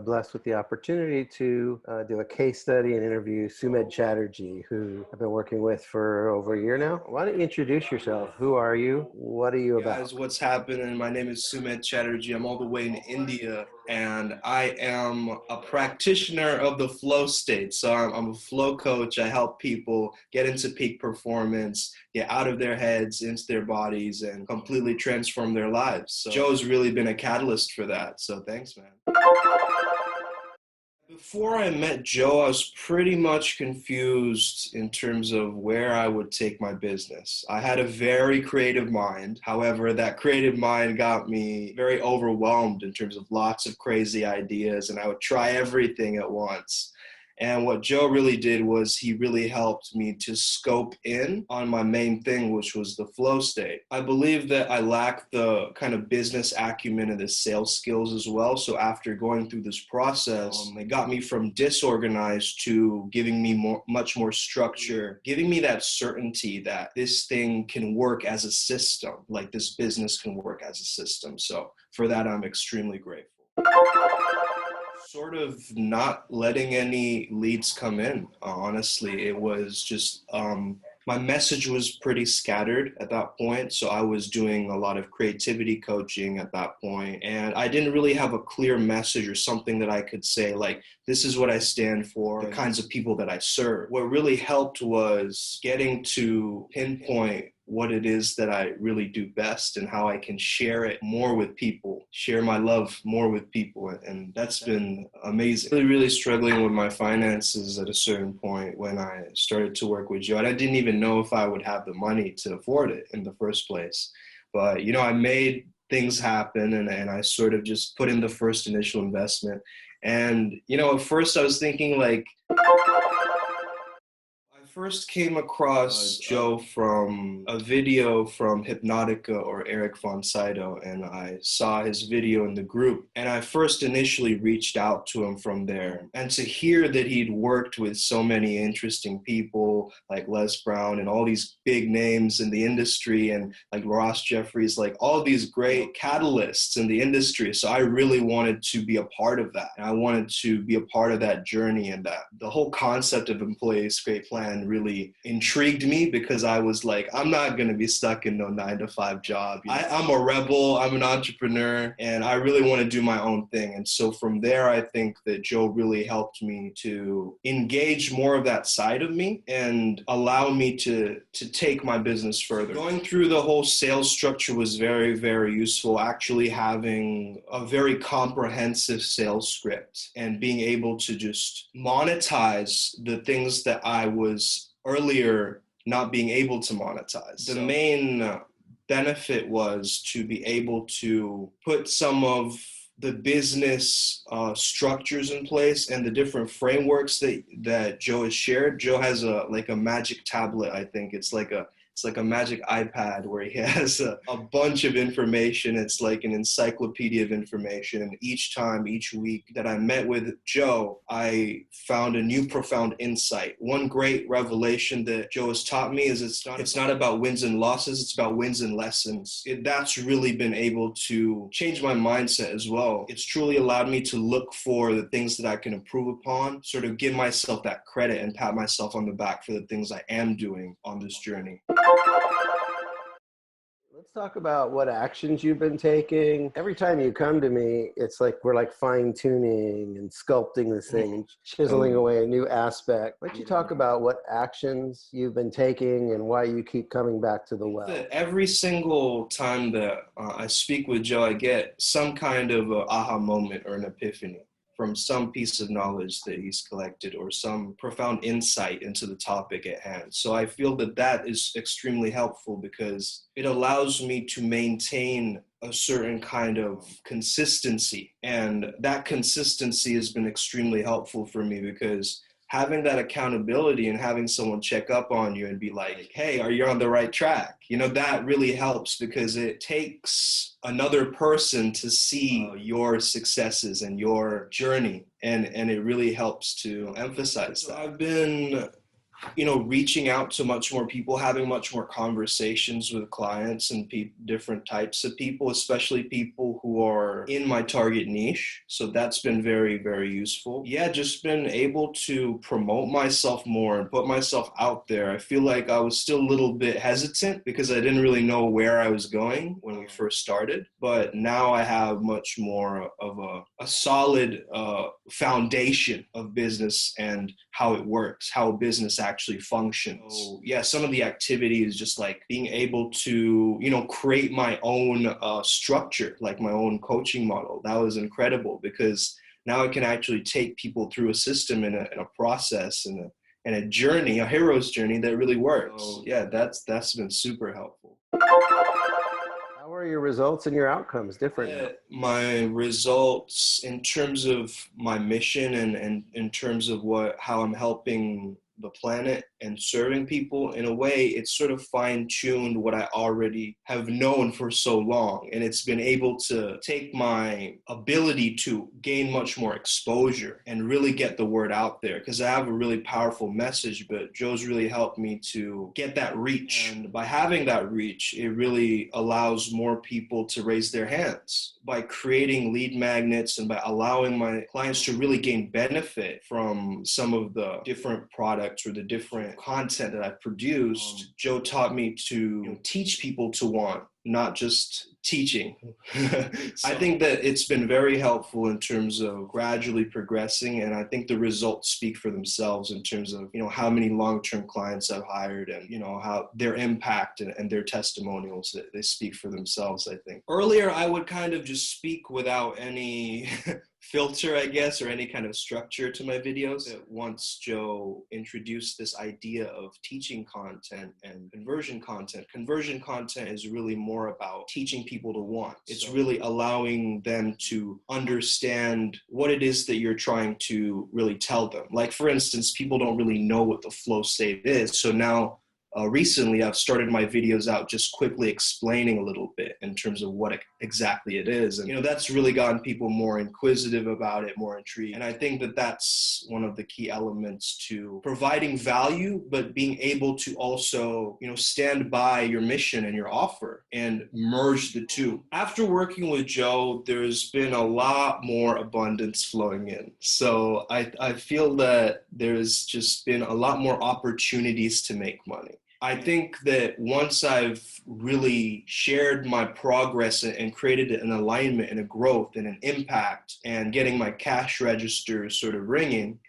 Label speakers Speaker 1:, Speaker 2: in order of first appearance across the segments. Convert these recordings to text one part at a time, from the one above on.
Speaker 1: blessed with the opportunity to do a case study and interview Sumedh Chatterjee, who I've been working with for over a year now. Why don't you introduce yourself? Who are you? What are you about?
Speaker 2: Guys, what's happening? My name is Sumedh Chatterjee. I'm all the way in India, and I am a practitioner of the flow state. So I'm a flow coach. I help people get into peak performance, get out of their heads, into their bodies, and completely transform their lives. So Joe's really been a catalyst for that. So thanks, man. Before I met Joe, I was pretty much confused in terms of where I would take my business. I had a very creative mind. However, that creative mind got me very overwhelmed in terms of lots of crazy ideas, and I would try everything at once. And what Joe really did was he really helped me to scope in on my main thing, which was the flow state. I believe that I lack the kind of business acumen and the sales skills as well. So after going through this process, it got me from disorganized to giving me much more structure, giving me that certainty that this thing can work as a system, like this business can work as a system. So for that, I'm extremely grateful. Sort of not letting any leads come in, honestly. It was just, my message was pretty scattered at that point. So I was doing a lot of creativity coaching at that point, and I didn't really have a clear message or something that I could say, like, this is what I stand for, the kinds of people that I serve. What really helped was getting to pinpoint what it is that I really do best and how I can share it more with people, share my love more with people. And that's been amazing. Really struggling with my finances at a certain point when I started to work with Joe. And I didn't even know if I would have the money to afford it in the first place. But, I made things happen, and I sort of just put in the first initial investment. And, at first I was thinking, like, first came across Joe from a video from Hypnotica or Eric Von Sydow, and I saw his video in the group, and I first initially reached out to him from there. And to hear that he'd worked with so many interesting people like Les Brown and all these big names in the industry, and like Ross Jeffries, like all these great catalysts in the industry. So I really wanted to be a part of that. And I wanted to be a part of that journey, and that the whole concept of Employee Escape Plan really intrigued me, because I was like, I'm not going to be stuck in no 9-to-5 job. I'm a rebel, I'm an entrepreneur, and I really want to do my own thing. And so from there, I think that Joe really helped me to engage more of that side of me and allow me to take my business further. Going through the whole sales structure was very, very useful. Actually having a very comprehensive sales script and being able to just monetize the things that I was earlier not being able to monetize. The main benefit was to be able to put some of the business structures in place and the different frameworks that Joe has shared. Joe has a magic tablet, I think. It's like a magic iPad where he has a bunch of information. It's like an encyclopedia of information. And each week that I met with Joe, I found a new profound insight. One great revelation that Joe has taught me is it's not about wins and losses, it's about wins and lessons. That's really been able to change my mindset as well. It's truly allowed me to look for the things that I can improve upon, sort of give myself that credit and pat myself on the back for the things I am doing on this journey.
Speaker 1: Let's talk about what actions you've been taking. Every time you come to me, it's like we're like fine-tuning and sculpting this thing and chiseling away a new aspect. Why don't you talk about what actions you've been taking and why you keep coming back to the well?
Speaker 2: Every single time that I speak with Joe, I get some kind of a aha moment or an epiphany from some piece of knowledge that he's collected or some profound insight into the topic at hand. So I feel that is extremely helpful because it allows me to maintain a certain kind of consistency. And that consistency has been extremely helpful for me because having that accountability and having someone check up on you and be like, hey, are you on the right track? That really helps because it takes another person to see your successes and your journey. And it really helps to emphasize that. I've been reaching out to much more people, having much more conversations with clients and different types of people, especially people who are in my target niche. So that's been very, very useful. Yeah, just been able to promote myself more and put myself out there. I feel like I was still a little bit hesitant because I didn't really know where I was going when we first started. But now I have much more of a solid foundation of business and how it works, how a business actually functions. So, yeah, some of the activities, just like being able to, create my own structure, like my own coaching model. That was incredible because now I can actually take people through a system and a process and a journey, a hero's journey that really works. So, yeah, that's been super helpful.
Speaker 1: How are your results and your outcomes different now?
Speaker 2: My results in terms of my mission and in terms of how I'm helping the planet and serving people, in a way, it's sort of fine-tuned what I already have known for so long. And it's been able to take my ability to gain much more exposure and really get the word out there, because I have a really powerful message, but Joe's really helped me to get that reach. And by having that reach, it really allows more people to raise their hands. By creating lead magnets and by allowing my clients to really gain benefit from some of the different products or the different content that I've produced, Joe taught me to teach people to want, not just teaching. I think that it's been very helpful in terms of gradually progressing, and I think the results speak for themselves in terms of how many long-term clients I've hired, and how their impact and their testimonials, that they speak for themselves. I think earlier I would kind of just speak without any filter, I guess, or any kind of structure to my videos. Once Joe introduced this idea of teaching content and conversion content is really more about teaching people to want. It's really allowing them to understand what it is that you're trying to really tell them. Like, for instance, people don't really know what the flow state is. So now recently, I've started my videos out just quickly explaining a little bit in terms of what exactly it is. And, that's really gotten people more inquisitive about it, more intrigued. And I think that that's one of the key elements to providing value, but being able to also, stand by your mission and your offer and merge the two. After working with Joe, there's been a lot more abundance flowing in. So I feel that there's just been a lot more opportunities to make money. I think that once I've really shared my progress and created an alignment and a growth and an impact and getting my cash register sort of ringing,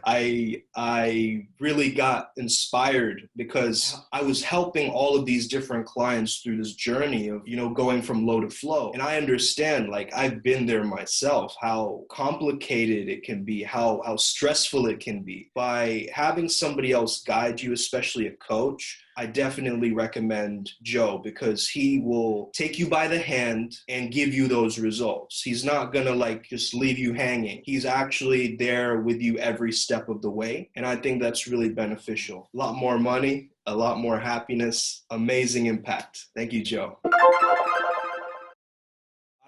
Speaker 2: I really got inspired because I was helping all of these different clients through this journey of, going from low to flow. And I understand, like, I've been there myself, how complicated it can be, how stressful it can be. By having somebody else guide you, especially a coach, I definitely recommend Joe, because he will take you by the hand and give you those results. He's not gonna just leave you hanging. He's actually there with you every step of the way. And I think that's really beneficial. A lot more money, a lot more happiness, amazing impact. Thank you, Joe.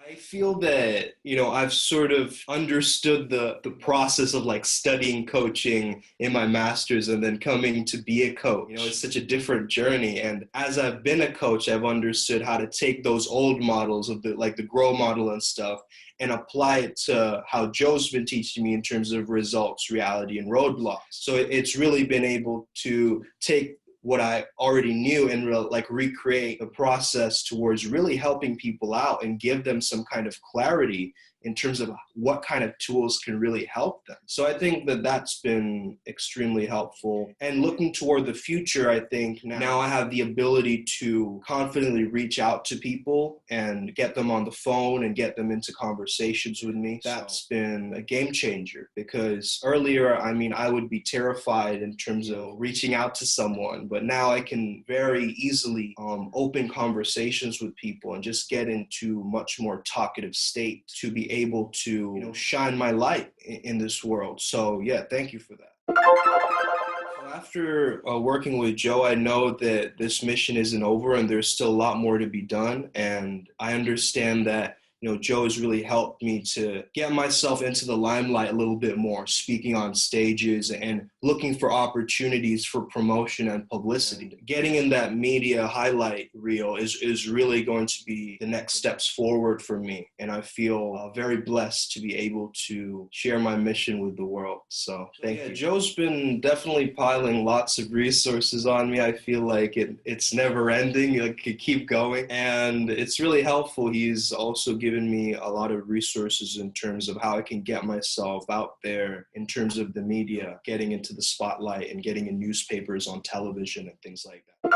Speaker 2: I feel that, I've sort of understood the process of studying coaching in my master's and then coming to be a coach. It's such a different journey. And as I've been a coach, I've understood how to take those old models of the grow model and stuff and apply it to how Joe's been teaching me in terms of results, reality, and roadblocks. So it's really been able to take what I already knew and recreate the process towards really helping people out and give them some kind of clarity in terms of what kind of tools can really help them. So I think that that's been extremely helpful. And looking toward the future, I think now I have the ability to confidently reach out to people and get them on the phone and get them into conversations with me. That's been a game changer, because earlier, I would be terrified in terms of reaching out to someone, but now I can very easily open conversations with people and just get into much more talkative state to be able to shine my light in this world. So yeah, thank you for that. So after working with Joe, I know that this mission isn't over and there's still a lot more to be done. And I understand that Joe has really helped me to get myself into the limelight a little bit more, speaking on stages and looking for opportunities for promotion and publicity. Getting in that media highlight reel is really going to be the next steps forward for me. And I feel very blessed to be able to share my mission with the world. So thank you. Joe's been definitely piling lots of resources on me. I feel like it's never ending. It could keep going. And it's really helpful. He's also given me a lot of resources in terms of how I can get myself out there in terms of the media, getting into the spotlight and getting in newspapers, on television and things like that.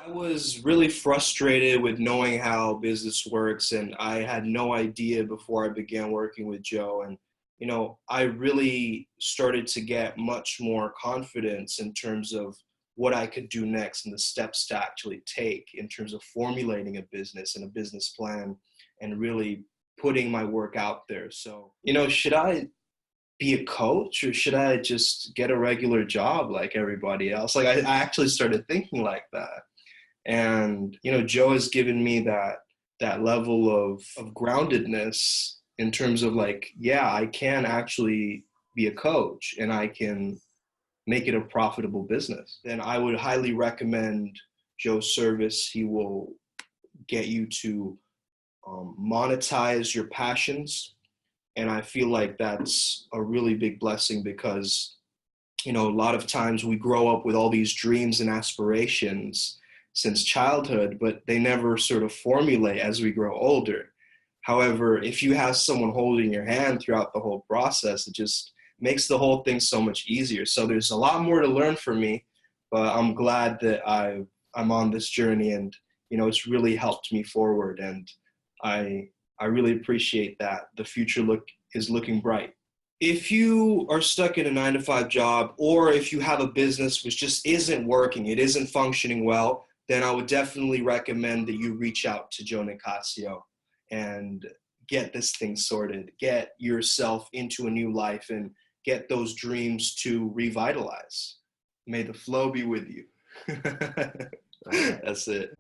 Speaker 2: I was really frustrated with knowing how business works, and I had no idea before I began working with Joe. And I really started to get much more confidence in terms of what I could do next and the steps to actually take in terms of formulating a business and a business plan and really putting my work out there. So, should I be a coach or should I just get a regular job like everybody else? Like I actually started thinking like that. And, Joe has given me that level of groundedness in terms of like, yeah, I can actually be a coach and I can make it a profitable business. Then I would highly recommend Joe's service. He will get you to monetize your passions. And I feel like that's a really big blessing because, a lot of times we grow up with all these dreams and aspirations since childhood, but they never sort of formulate as we grow older. However, if you have someone holding your hand throughout the whole process, it just makes the whole thing so much easier. So there's a lot more to learn for me, but I'm glad that I'm on this journey and, it's really helped me forward. And I really appreciate that. The future is looking bright. If you are stuck in a 9-to-5 job, or if you have a business which just isn't working, it isn't functioning well, then I would definitely recommend that you reach out to Joe Nicasio and get this thing sorted, get yourself into a new life and get those dreams to revitalize. May the flow be with you. That's it.